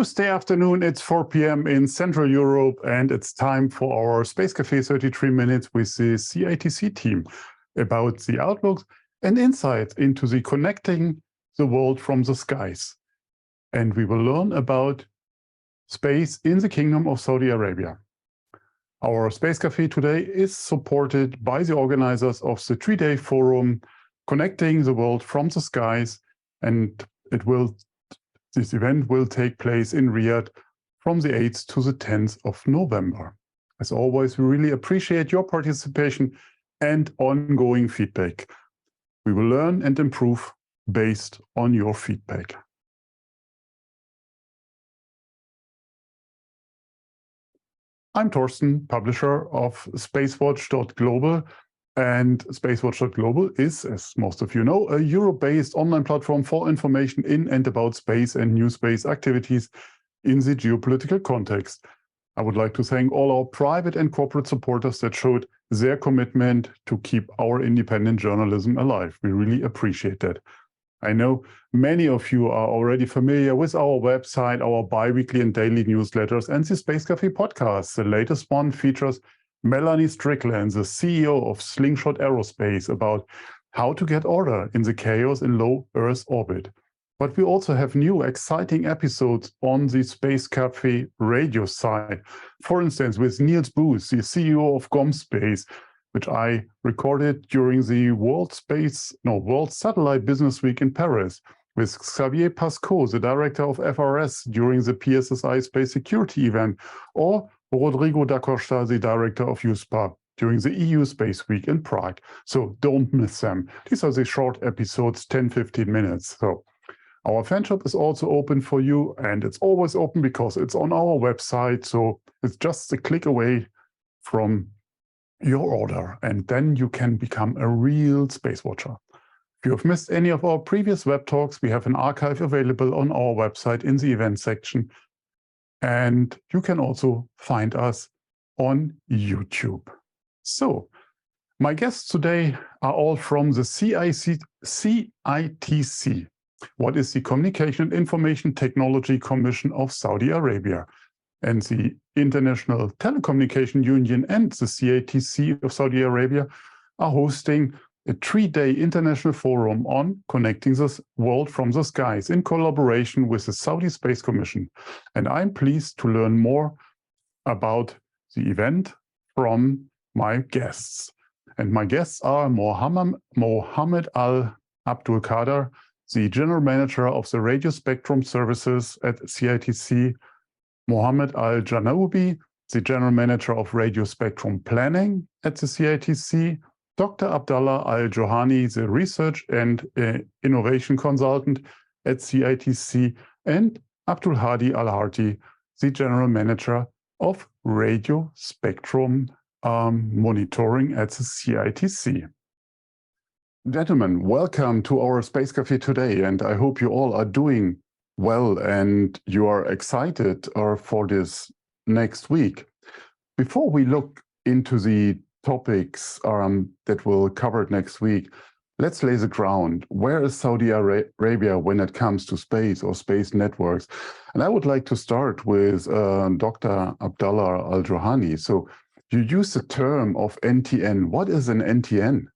Tuesday afternoon, it's 4 p.m. in Central Europe, and it's time for our Space Café 33 Minutes with the CITC team about the outlook and insights into the connecting the world from the skies. And we will learn about space in the Kingdom of Saudi Arabia. Our Space Café today is supported by the organizers of the 3-day forum Connecting the World from the Skies, and this event will take place in Riyadh from the 8th to the 10th of November. As always, we really appreciate your participation and ongoing feedback. We will learn and improve based on your feedback. I'm Thorsten, publisher of SpaceWatch.Global, and SpaceWatch.Global is, as most of you know, a Europe-based online platform for information in and about space and new space activities in the geopolitical context. I would like to thank all our private and corporate supporters that showed their commitment to keep our independent journalism alive. We really appreciate that. I know many of you are already familiar with our website, our bi-weekly and daily newsletters, and the Space Café podcast. The latest one features Melanie Strickland, the CEO of Slingshot Aerospace, about how to get order in the chaos in low Earth orbit. But we also have new exciting episodes on the Space Café radio side. For instance, with Niels Booth, the CEO of GomSpace, which I recorded during the World Satellite Business Week in Paris, with Xavier Pascoe, the director of FRS, during the PSSI Space Security event, or Rodrigo da Costa, the director of USPA, during the EU Space Week in Prague. So don't miss them. These are the short episodes, 10-15 minutes. So our fan shop is also open for you, and it's always open because it's on our website. So it's just a click away from your order, and then you can become a real space watcher. If you have missed any of our previous web talks, we have an archive available on our website in the event section. And you can also find us on YouTube. So my guests today are all from the CITC. What is the Communication and Information Technology Commission of Saudi Arabia? And the International Telecommunication Union and the CITC of Saudi Arabia are hosting a 3-day international forum on connecting the world from the skies in collaboration with the Saudi Space Commission. And I'm pleased to learn more about the event from my guests. And my guests are Mohammed AlAbdulqader, the General Manager of the Radio Spectrum Services at CITC, Mohammed AlJanoobi, the General Manager of Radio Spectrum Planning at the CITC, Dr. Abdulah AlJohani, the Research and Innovation Consultant at CITC, and Abdulhadi AlHarthi, the General Manager of Radio Spectrum Monitoring at the CITC. Gentlemen, welcome to our Space Café today, and I hope you all are doing well and you are excited for this next week. Before we look into the topics that we'll cover next week, let's lay the ground. Where is Saudi Arabia when it comes to space or space networks? And I would like to start with Dr. Abdullah AlJohani. So you use the term of NTN. What is an NTN?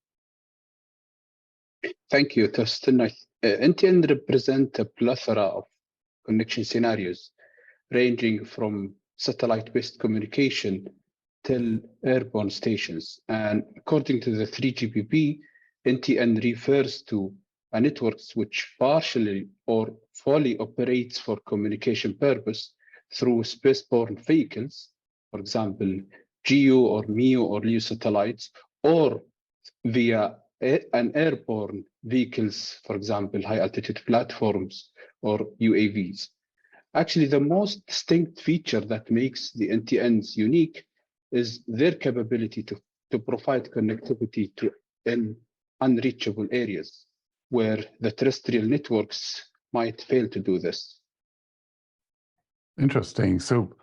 Thank you, Thorsten. NTN represent a plethora of connection scenarios, ranging from satellite-based communication till airborne stations. And according to the 3GPP, NTN refers to a network which partially or fully operates for communication purpose through spaceborne vehicles, for example, GEO or MEO or LEO satellites, or via an airborne vehicles, for example, high-altitude platforms or UAVs. Actually, the most distinct feature that makes the NTNs unique is their capability to provide connectivity in unreachable areas where the terrestrial networks might fail to do this. Interesting. So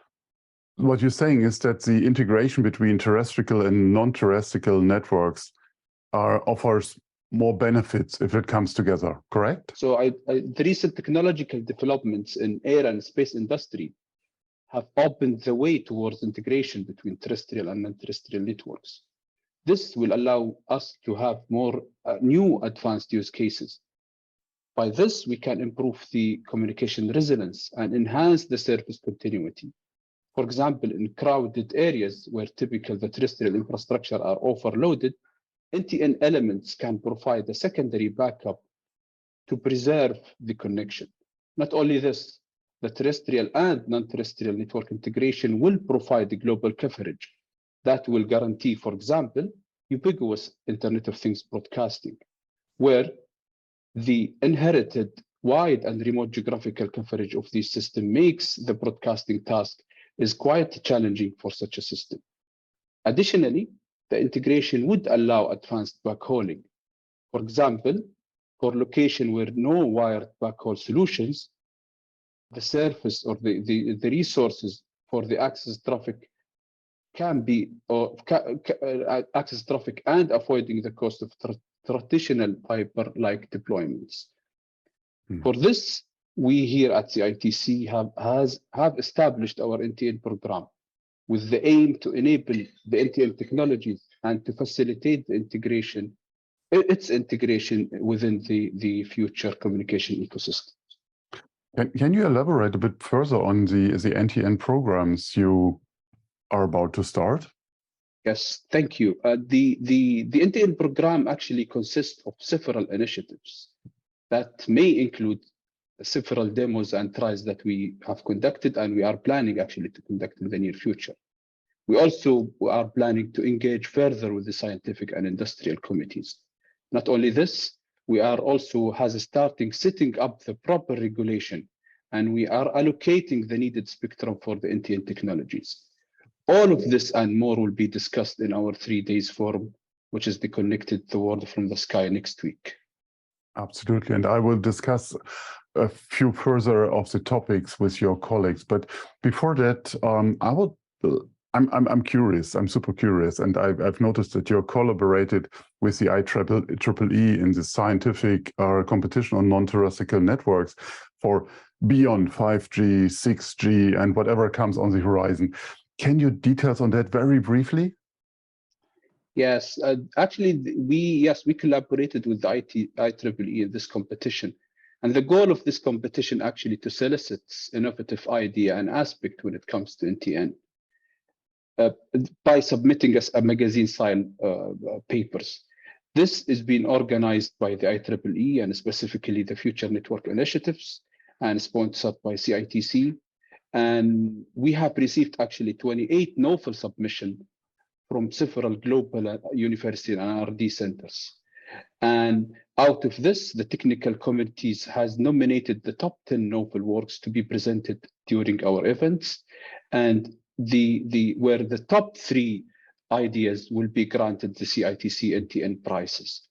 what you're saying is that the integration between terrestrial and non-terrestrial networks offers more benefits if it comes together, correct? So the recent technological developments in air and space industry have opened the way towards integration between terrestrial and non-terrestrial networks. This will allow us to have more new advanced use cases. By this, we can improve the communication resilience and enhance the service continuity. For example, in crowded areas where typical the terrestrial infrastructure are overloaded, NTN elements can provide a secondary backup to preserve the connection. Not only this, the terrestrial and non-terrestrial network integration will provide the global coverage that will guarantee, for example, ubiquitous Internet of Things broadcasting, where the inherited wide and remote geographical coverage of this system makes the broadcasting task is quite challenging for such a system. Additionally, the integration would allow advanced backhauling. For example, for location where no wired backhaul solutions, the surface or the resources for the access traffic can be access traffic and avoiding the cost of traditional fiber-like deployments. For this, we here at CITC have established our NTN program with the aim to enable the NTN technologies and to facilitate the integration, its integration within the future communication ecosystem. Can you elaborate a bit further on the NTN programs you are about to start? Yes, thank you. The NTN program actually consists of several initiatives that may include several demos and trials that we have conducted and we are planning actually to conduct in the near future. We also are planning to engage further with the scientific and industrial committees. Not only this, we are also setting up the proper regulation, and we are allocating the needed spectrum for the NTN technologies. All of this and more will be discussed in our 3 days forum, which is the Connected the World from the Sky next week. Absolutely, and I will discuss a few further of the topics with your colleagues. But before that, I'm curious. I'm super curious, and I've noticed that you collaborated with the IEEE in the scientific competition on non-terrestrial networks for beyond 5G, 6G, and whatever comes on the horizon. Can you details on that very briefly? Yes, actually, we collaborated with the IEEE in this competition. And the goal of this competition actually to solicit innovative idea and aspect when it comes to NTN by submitting us a magazine-style papers. This is being organized by the IEEE and specifically the Future Network Initiatives and sponsored by CITC. And we have received actually 28 novel submissions from several global university and R&D centers. And out of this, the technical committees has nominated the top 10 novel works to be presented during our events, and where the top 3 ideas will be granted the CITC NTN prizes.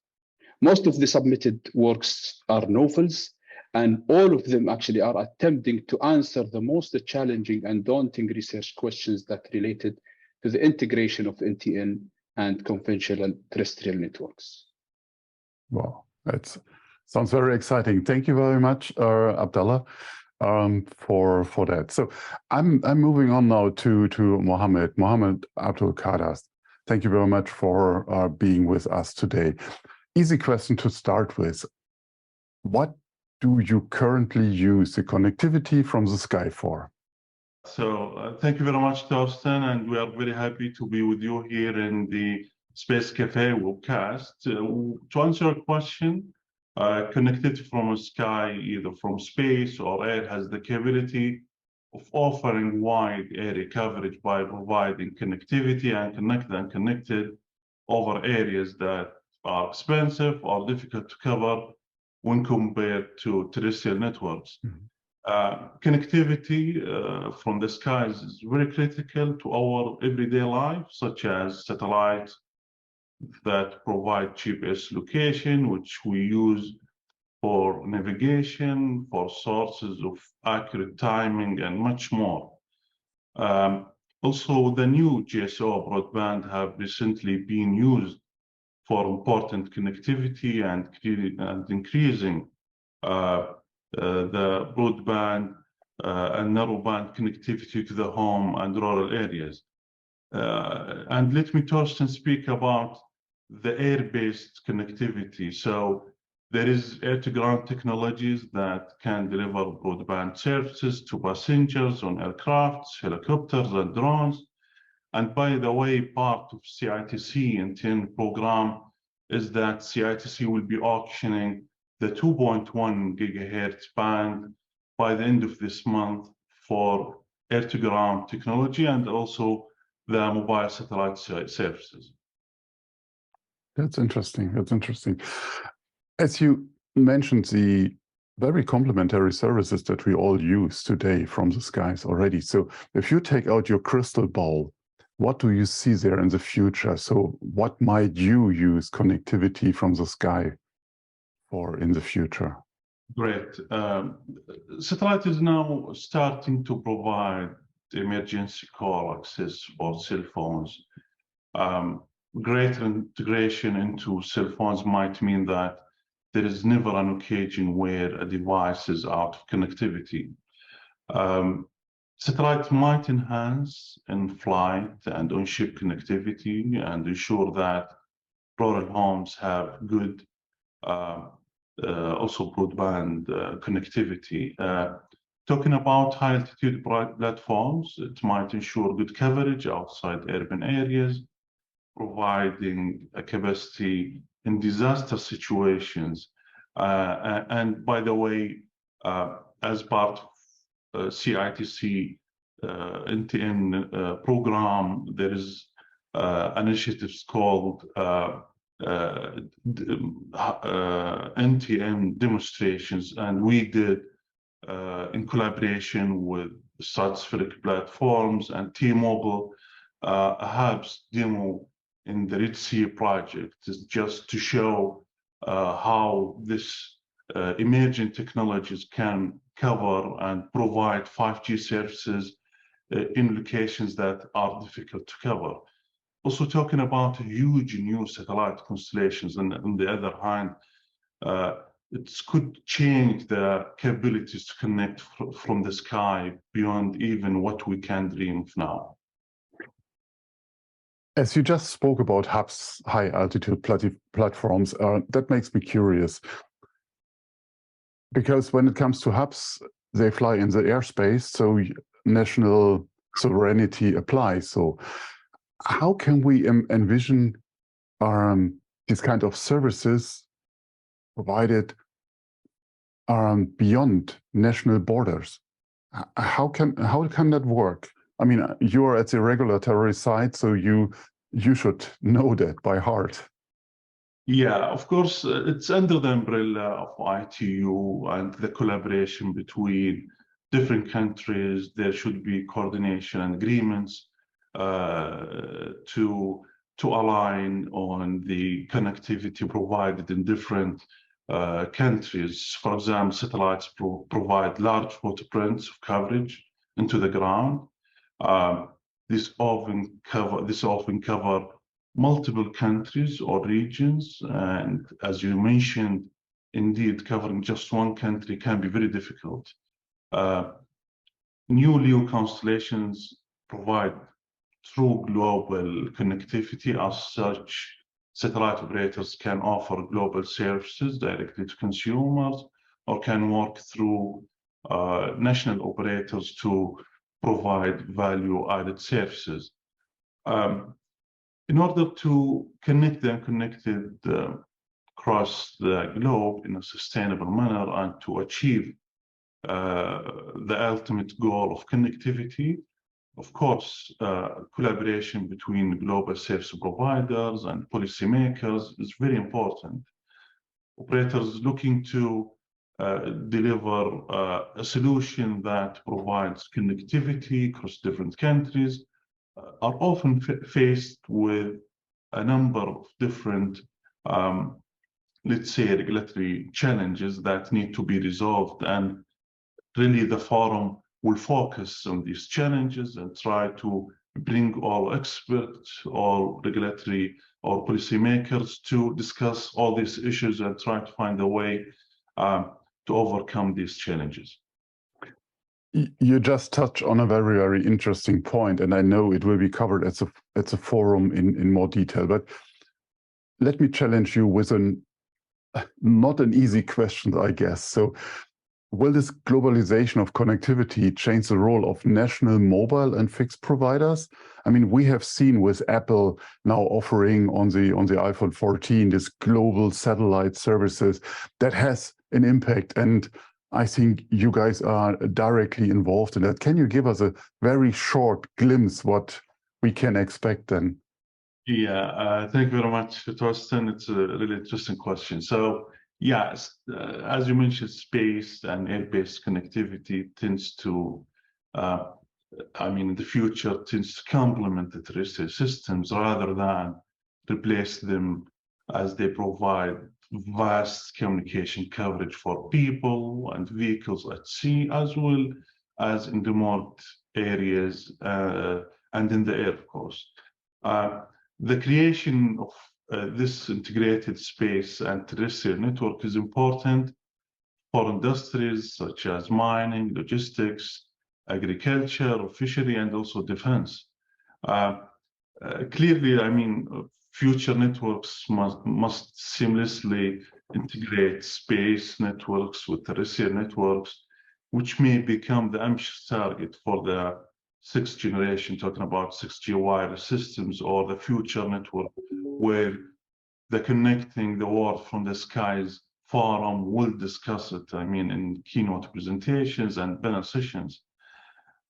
Most of the submitted works are novels, and all of them actually are attempting to answer the most challenging and daunting research questions that related to the integration of NTN and conventional terrestrial networks. Wow, that sounds very exciting. Thank you very much, Abdullah, for that. So I'm moving on now to Mohammed AlAbdulqader. Thank you very much for being with us today. Easy question to start with. What do you currently use the connectivity from the sky for? So thank you very much, Thorsten, and we are very happy to be with you here in the Space Café webcast. To answer your question, connectivity from the sky, either from space or air, has the capability of offering wide area coverage by providing connectivity and connected over areas that are expensive or difficult to cover when compared to terrestrial networks. Connectivity from the skies is very critical to our everyday life, such as satellites that provide GPS location, which we use for navigation, for sources of accurate timing, and much more. Also, the new GSO broadband have recently been used for important connectivity and increasing the broadband and narrowband connectivity to the home and rural areas. And let me, Torsten, speak about the air-based connectivity. So there is air-to-ground technologies that can deliver broadband services to passengers on aircrafts, helicopters, and drones. And by the way, part of CITC intent program is that CITC will be auctioning the 2.1 gigahertz band by the end of this month for air-to-ground technology and also the mobile satellite services. That's interesting. That's interesting. As you mentioned, the very complementary services that we all use today from the skies already. So if you take out your crystal ball, what do you see there in the future? So what might you use connectivity from the sky for in the future? Great. Satellite is now starting to provide emergency call access for cell phones. Greater integration into cell phones might mean that there is never an occasion where a device is out of connectivity. Satellite might enhance in-flight and on-ship connectivity and ensure that rural homes have good also broadband connectivity. Talking about high-altitude platforms, it might ensure good coverage outside urban areas, providing a capacity in disaster situations. And by the way, as part of CITC NTN program, there is initiatives called NTN demonstrations, and we did in collaboration with stratospheric platforms and T-Mobile hubs demo in the Red Sea project, is just to show how this emerging technologies can cover and provide 5G services in locations that are difficult to cover. Also talking about huge new satellite constellations, and on the other hand, it could change the capabilities to connect from the sky beyond even what we can dream of now. As you just spoke about hubs, high altitude platforms, that makes me curious. Because when it comes to hubs, they fly in the airspace, so national sovereignty applies. So how can we envision these kind of services provided beyond national borders? How can that work? I mean, you are at the regulatory side, so you should know that by heart. Yeah, of course, it's under the umbrella of ITU and the collaboration between different countries. There should be coordination and agreements to align on the connectivity provided in different countries. For example, satellites provide large footprints of coverage into the ground. This often cover multiple countries or regions, and as you mentioned, indeed, covering just one country can be very difficult. New LEO constellations provide true global connectivity. As such, satellite operators can offer global services directly to consumers, or can work through national operators to provide value-added services. In order to connect them connected across the globe in a sustainable manner and to achieve the ultimate goal of connectivity, of course, collaboration between global service providers and policymakers is very important. Operators looking to deliver a solution that provides connectivity across different countries are often faced with a number of different, let's say, regulatory challenges that need to be resolved. And really the forum will focus on these challenges and try to bring all experts, all regulatory or policymakers to discuss all these issues and try to find a way to overcome these challenges. You just touched on a very, very interesting point, and I know it will be covered at a forum in more detail. But let me challenge you with not an easy question, I guess. So, will this globalization of connectivity change the role of national mobile and fixed providers? I mean, we have seen with Apple now offering on the iPhone 14 this global satellite services that has an impact, and I think you guys are directly involved in that. Can you give us a very short glimpse what we can expect then? Yeah, thank you very much, Torsten. It's a really interesting question. So, yes, as you mentioned, space and air-based connectivity tends to, in the future, tends to complement the terrestrial systems rather than replace them, as they provide vast communication coverage for people and vehicles at sea, as well as in remote areas and in the air, of course. The creation of this integrated space and terrestrial network is important for industries such as mining, logistics, agriculture, fishery, and also defense. Clearly, future networks must seamlessly integrate space networks with terrestrial networks, which may become the ambitious target for the sixth generation, talking about 6G wireless systems, or the future network where the connecting the world from the skies forum will discuss it, in keynote presentations and panel sessions.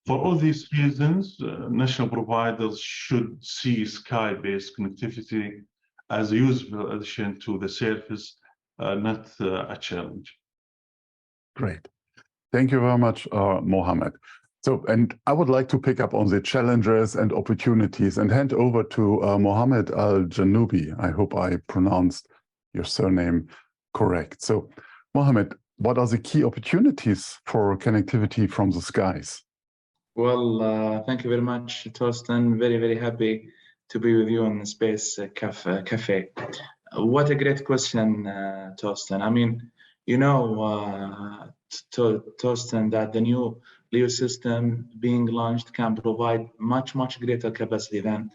For all these reasons, national providers should see sky-based connectivity as a useful addition to the service, not a challenge. Great. Thank you very much, Mohammed. So, and I would like to pick up on the challenges and opportunities and hand over to Mohammed AlJanoobi. I hope I pronounced your surname correct. So, Mohammed, what are the key opportunities for connectivity from the skies? Well, thank you very much, Torsten. Very, very happy to be with you on the Space Café. What a great question, Torsten. Torsten, that the new LEO system being launched can provide much, much greater capacity than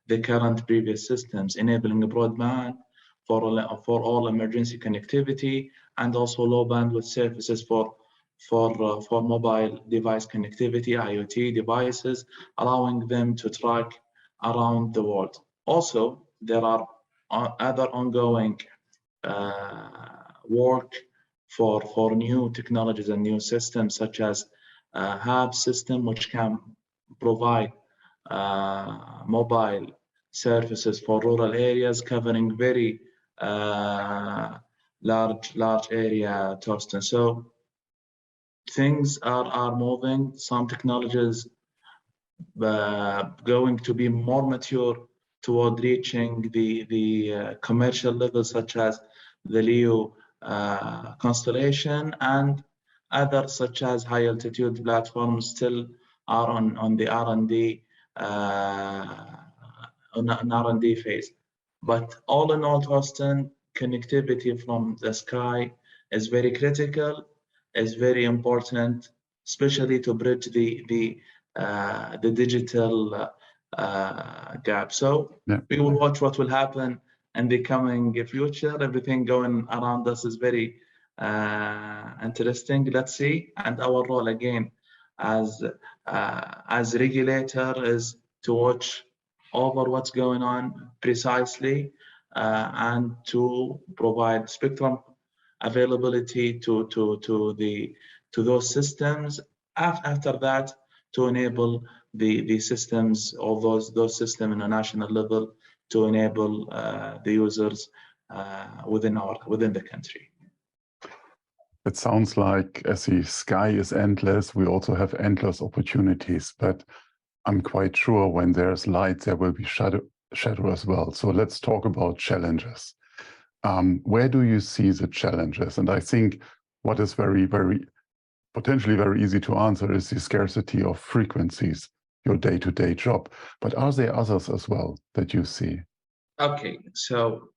the current previous systems, enabling a broadband for all emergency connectivity and also low bandwidth services for mobile device connectivity, IoT devices, allowing them to track around the world. Also, there are other ongoing work for new technologies and new systems, such as hub system, which can provide mobile services for rural areas, covering very large area, Torsten. So things are moving. Some technologies going to be more mature toward reaching the commercial level, such as the LEO constellation, and others such as high altitude platforms still are on the R&D phase. But all in all, Torsten, connectivity from the sky is very critical, is very important, especially to bridge the digital gap. So yeah, we will watch what will happen in the coming future. Everything going around us is very interesting. Let's see. And our role again as regulator is to watch over what's going on precisely and to provide spectrum availability to those systems. After that, to enable the systems, or those systems on a national level, to enable the users within the country. It sounds like as the sky is endless, we also have endless opportunities. But I'm quite sure when there's light, there will be shadow as well. So let's talk about challenges. Where do you see the challenges? And I think what is potentially very easy to answer is the scarcity of frequencies. your day-to-day job. But are there others as well that you see? Okay, so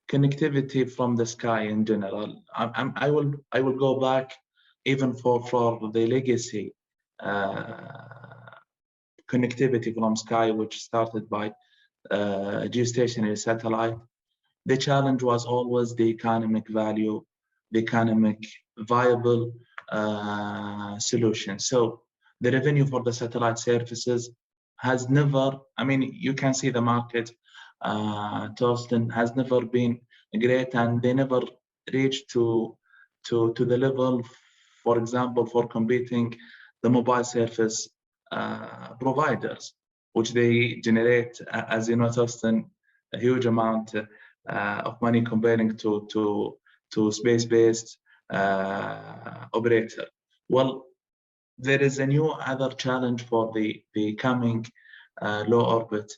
connectivity from the sky in general. I will go back even for the legacy connectivity from sky, which started by geostationary satellite. The challenge was always the economic value, the economic viable solution. So the revenue for the satellite services has never, I mean, you can see the market, Torsten, has never been great, and they never reached to the level, for example, for competing the mobile service providers, which they generate, as you know, Torsten, a huge amount of money comparing to space-based operator. Well, there is a new other challenge for the coming low orbit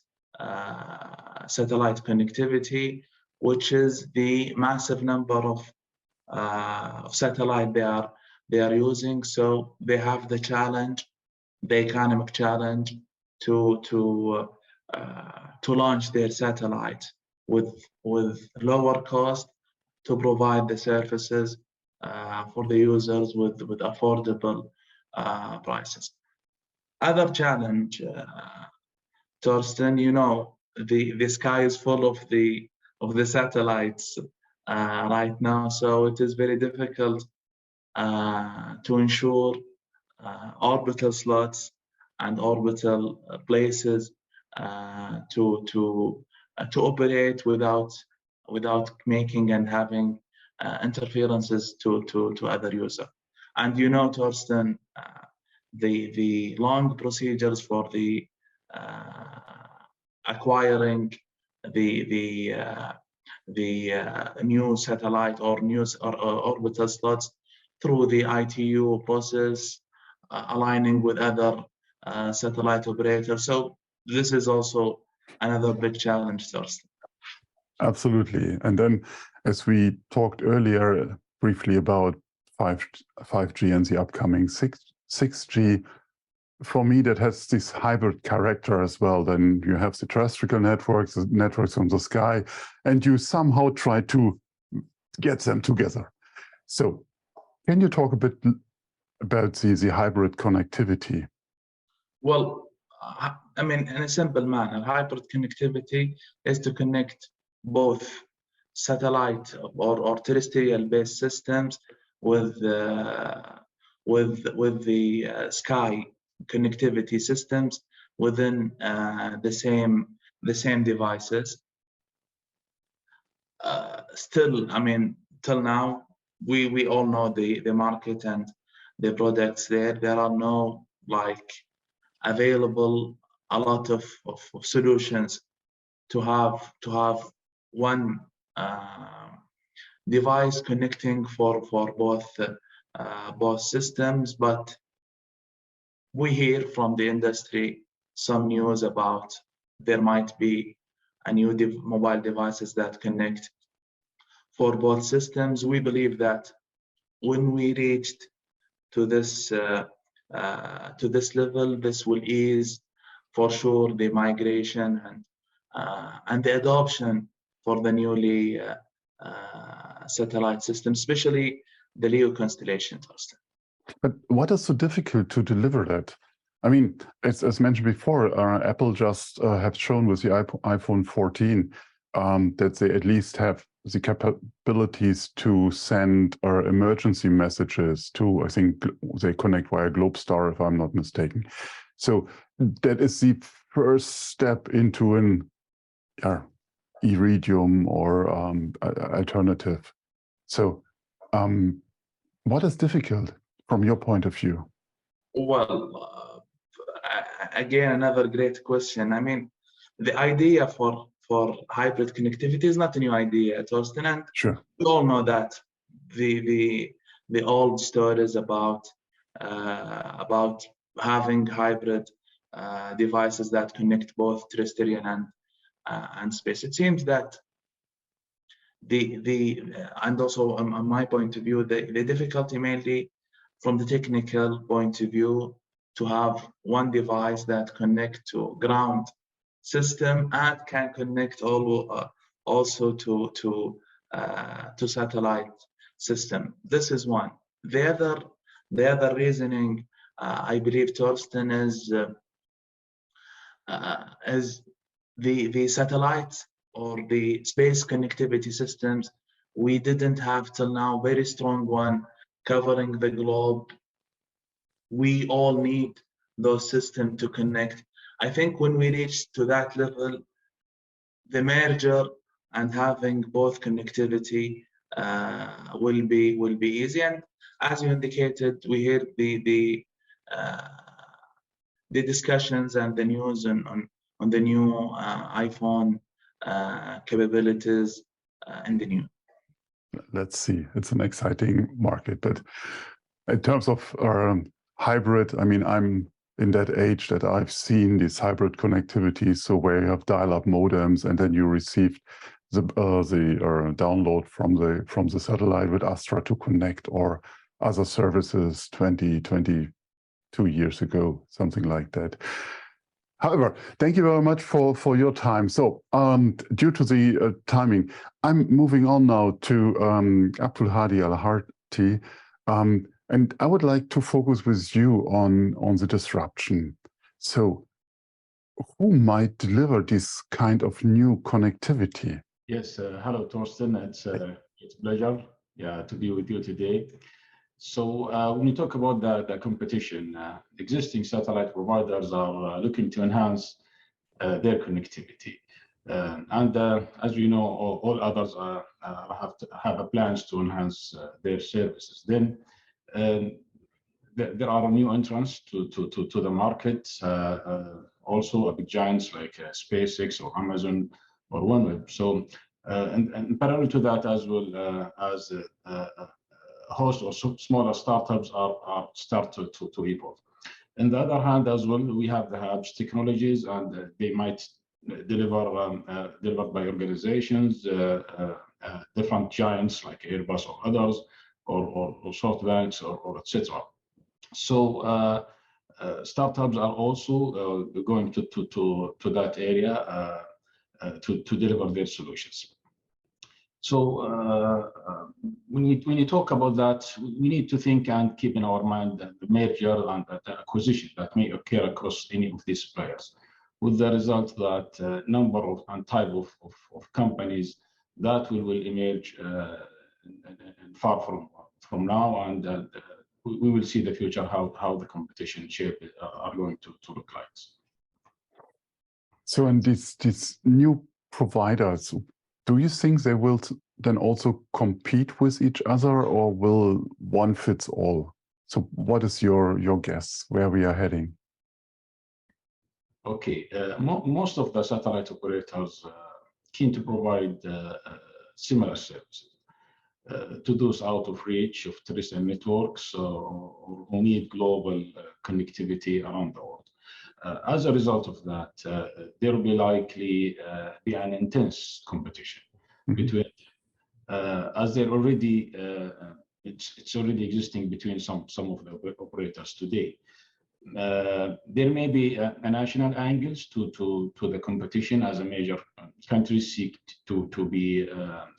satellite connectivity, which is the massive number of satellite they are using. So they have the challenge, the economic challenge to launch their satellite with lower cost to provide the services for the users with affordable prices. Other challenge, Torsten, you know, the sky is full of the satellites right now, so it is very difficult to ensure orbital slots and orbital places to operate without making and having interferences to other users. And you know, Torsten, the long procedures for the acquiring the new satellite or new orbital slots through the ITU process, aligning with other satellite operators. So this is also another big challenge, Torsten. Absolutely. And then, as we talked earlier briefly about 5G and the upcoming 6G, for me, that has this hybrid character as well. Then you have the terrestrial networks, the networks from the sky, and you somehow try to get them together. So can you talk a bit about the hybrid connectivity? Well, I mean, in a simple manner, hybrid connectivity is to connect both satellite or terrestrial-based systems with the sky connectivity systems within the same devices. Still, I mean, till now, we all know the market and the products there. There are no available a lot of solutions to have one device connecting for both systems. But we hear from the industry some news about there might be a new mobile devices that connect for both systems. We believe that when we reached to this level, this will ease for sure the migration and the adoption for the newly satellite system, especially the LEO constellation, Torsten. But what is so difficult to deliver that? I mean, as mentioned before, Apple just have shown with the iPhone 14 that they at least have the capabilities to send emergency messages to, I think they connect via Globestar, if I'm not mistaken. So that is the first step into an Iridium or alternative. So what is difficult from your point of view? Well, again, another great question. I mean, the idea for hybrid connectivity is not a new idea, Torsten, and sure, we all know that the old stories about having hybrid devices that connect both terrestrial and space. It seems that and also on my point of view, the difficulty mainly from the technical point of view to have one device that connect to ground system and can connect also to satellite system. This is one. The other reasoning, I believe, Torsten, is the satellites or the space connectivity systems. We didn't have till now very strong one covering the globe. We all need those systems to connect. I think when we reach to that level, the merger and having both connectivity will be easy. And as you indicated, we heard the discussions and the news on the new iPhone capabilities in the new. Let's see. It's an exciting market, but in terms of hybrid, I mean, I'm in that age that I've seen this hybrid connectivity. So where you have dial-up modems, and then you receive the download from the satellite with Astra to connect, or other services 22 years ago, something like that. However, thank you very much for your time. So due to the timing, I'm moving on now to Abdulhadi AlHarthi. And I would like to focus with you on the disruption. So who might deliver this kind of new connectivity? Yes, hello, Torsten. It's a pleasure to be with you today. So when you talk about the competition, existing satellite providers are looking to enhance their connectivity. And as you know, all others have plans to enhance their services. Then there are new entrants to the market, also big giants like SpaceX or Amazon or OneWeb. So and parallel to that as well as host or smaller startups are start to evolve. On the other hand, as well, we have the hubs technologies, and they might delivered by organizations, different giants like Airbus or others, or SoftBanks or etc. So startups are also going to that area to deliver their solutions. So when you talk about that, we need to think and keep in our mind the merger and the acquisition that may occur across any of these players, with the result that number of and type of companies that will emerge far from now, and we will see the future how the competition shape are going to look like. So, and these new providers, do you think they will then also compete with each other, or will one fits all? So what is your guess where we are heading? Okay, most of the satellite operators keen to provide similar services to those out of reach of terrestrial networks who need global connectivity around the world. As a result of that, there will be likely be an intense competition between, as they're already, it's already existing between some of the operators today. There may be a national angles to the competition, as a major countries seek to be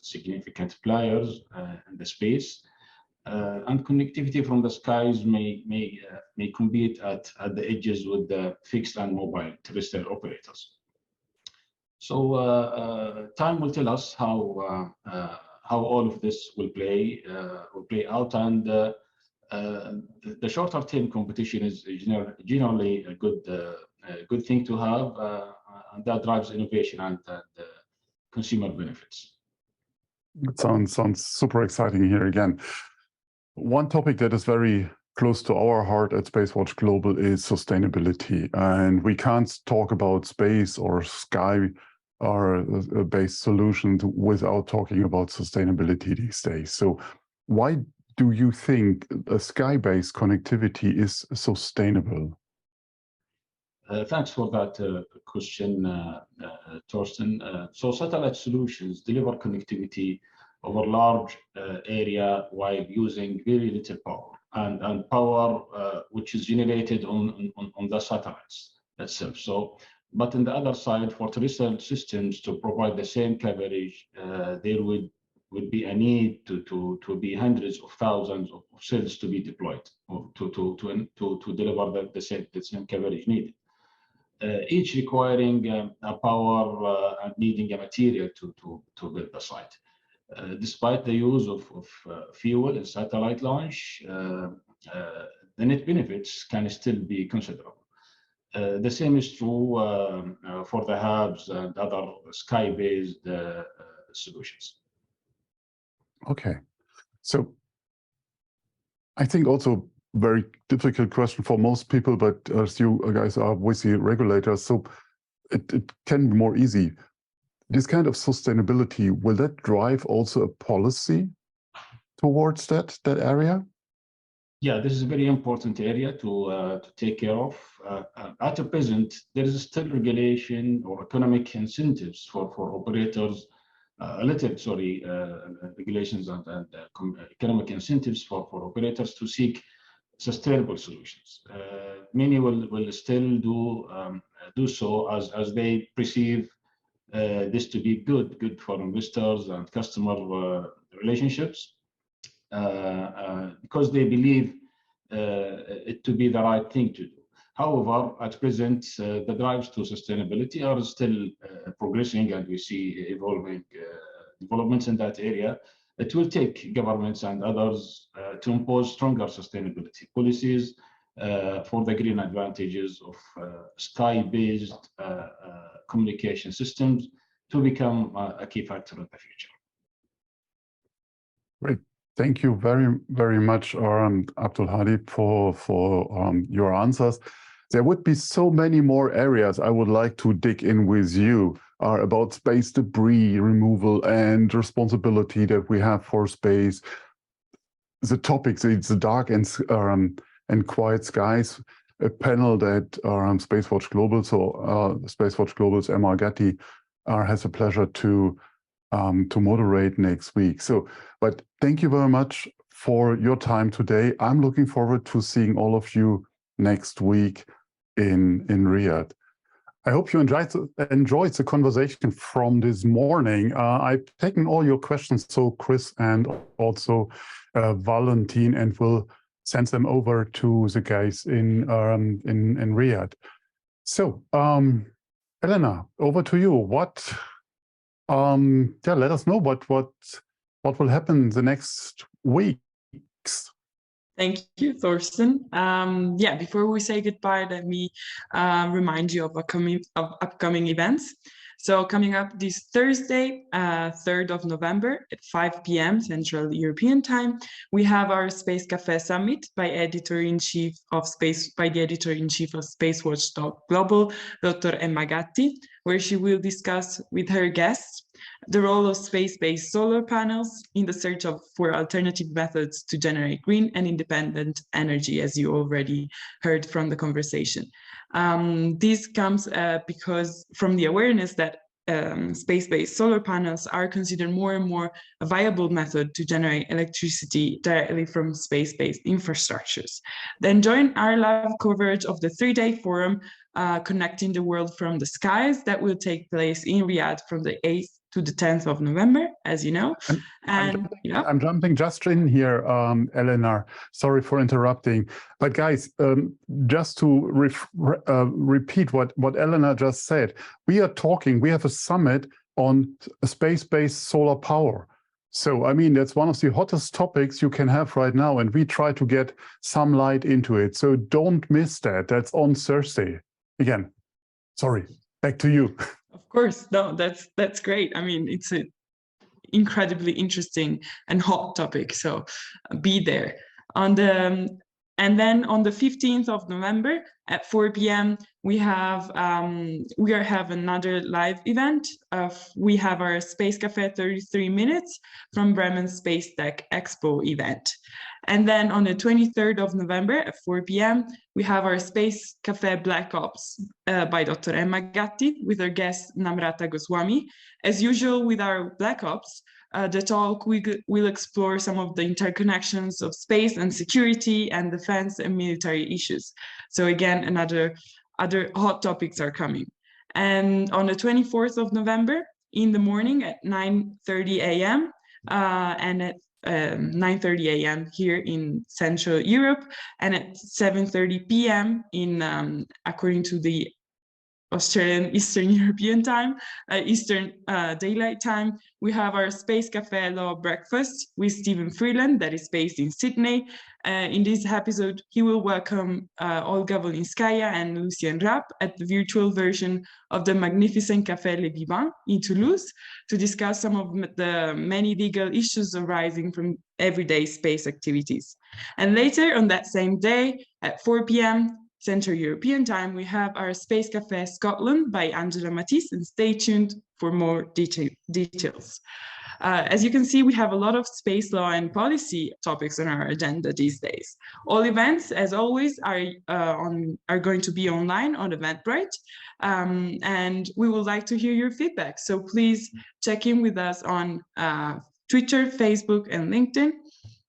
significant players in the space, and connectivity from the skies may compete at the edges with the fixed and mobile terrestrial operators. So time will tell us how all of this will play out, and the shorter term competition is generally a good thing to have, and that drives innovation and consumer benefits. It sounds super exciting here again. One topic that is very close to our heart at SpaceWatch.Global is sustainability, and we can't talk about space or sky or based solutions without talking about sustainability these days. So why do you think a sky-based connectivity is sustainable? Thanks for that question, Torsten. So satellite solutions deliver connectivity over large area while using very little power and power which is generated on the satellites itself. So, but on the other side, for terrestrial systems to provide the same coverage, there would be a need to be hundreds of thousands of cells to be deployed or to deliver the same coverage needed. Each requiring a power and needing a material to build the site. Despite the use of fuel and satellite launch, the net benefits can still be considerable. The same is true for the hubs and other sky-based solutions. Okay, so I think also very difficult question for most people, but as you guys are obviously regulators, so it can be more easy. This kind of sustainability, will that drive also a policy towards that area? Yeah, this is a very important area to take care of. At the present, there is still regulation or economic incentives for operators, regulations and economic incentives for operators to seek sustainable solutions. Many will still do so as they perceive this to be good for investors and customer relationships, because they believe it to be the right thing to do. However, at present, the drives to sustainability are still progressing, and we see evolving developments in that area. It will take governments and others to impose stronger sustainability policies for the green advantages of sky-based communication systems to become a key factor in the future. Great. Thank you very much, Abdulhadi, for your answers. There would be so many more areas I would like to dig in with you about space debris removal and responsibility that we have for space. The topics, it's the dark and quiet skies, a panel that SpaceWatch.Global, so SpaceWatch.Global's AlJanoobi has a pleasure to moderate next week. So, but thank you very much for your time today. I'm looking forward to seeing all of you next week in Riyadh. I hope you enjoyed the conversation from this morning. I've taken all your questions, so Chris and also Valentin, and will send them over to the guys in Riyadh. So, Elena, over to you. Let us know what will happen the next weeks. Thank you, Thorsten. Before we say goodbye, let me remind you of upcoming events. So coming up this Thursday, 3rd of November at 5 p.m. Central European Time, we have our Space Café Summit by the editor-in-chief of SpaceWatch.Global, Dr. Emma Gatti, where she will discuss with her guests the role of space-based solar panels in the search for alternative methods to generate green and independent energy, as you already heard from the conversation. This comes because from the awareness that space-based solar panels are considered more and more a viable method to generate electricity directly from space-based infrastructures. Then join our live coverage of the 3-day forum, Connecting the World from the Skies, that will take place in Riyadh from the 8th to the 10th of November, as you know. I'm jumping just in here, Eleanor. Sorry for interrupting. But guys, just to repeat what Eleanor just said, we have a summit on space-based solar power. So, I mean, that's one of the hottest topics you can have right now, and we try to get some light into it. So don't miss that. That's on Thursday. Again, sorry, back to you. Of course, no, that's great. I mean, it's an incredibly interesting and hot topic, so be there. And then on the 15th of November at 4 p.m. we have another live event. We have our Space Café 33 Minutes from Bremen Space Tech Expo event. And then on the 23rd of November at 4 p.m. we have our Space Café Black Ops by Dr. Emma Gatti with our guest Namrata Goswami. As usual with our Black Ops, the talk, we will explore some of the interconnections of space and security and defense and military issues. So again, other hot topics are coming. And on the 24th of November, in the morning at 9:30 a.m. And at 9:30 a.m. here in Central Europe, and at 7:30 p.m. in according to the Australian Eastern European time, Eastern Daylight Time, we have our Space Café Law Breakfast with Stephen Freeland, that is based in Sydney. In this episode, he will welcome Olga Volinskaya and Lucien Rapp at the virtual version of the magnificent Café Le Vivant in Toulouse to discuss some of the many legal issues arising from everyday space activities. And later on that same day at 4 p.m. Central European time, we have our Space Café Scotland by Angela Matisse, and stay tuned for more details. As you can see, we have a lot of space law and policy topics on our agenda these days. All events, as always, are going to be online on Eventbrite, and we would like to hear your feedback. So please check in with us on Twitter, Facebook, and LinkedIn.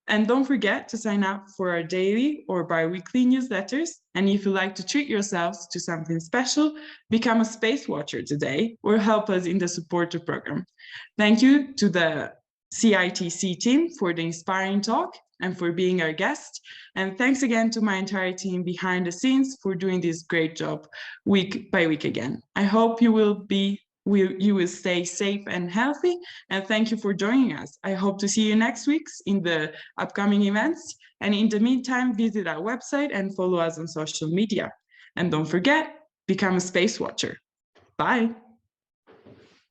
And don't forget to sign up for our daily or bi-weekly newsletters. And if you like to treat yourselves to something special, become a space watcher today or help us in the supporter program. Thank you to the CITC team for the inspiring talk and for being our guest. And thanks again to my entire team behind the scenes for doing this great job week by week again. I hope you will stay safe and healthy, and thank you for joining us. I hope to see you next week in the upcoming events. And in the meantime, visit our website and follow us on social media. And don't forget, become a space watcher. Bye.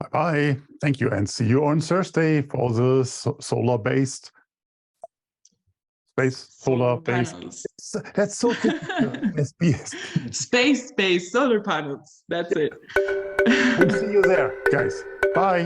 Bye-bye. Thank you, and see you on Thursday for the solar-based panels. That's so Space-based solar panels. That's it. We'll see you there, guys. Bye.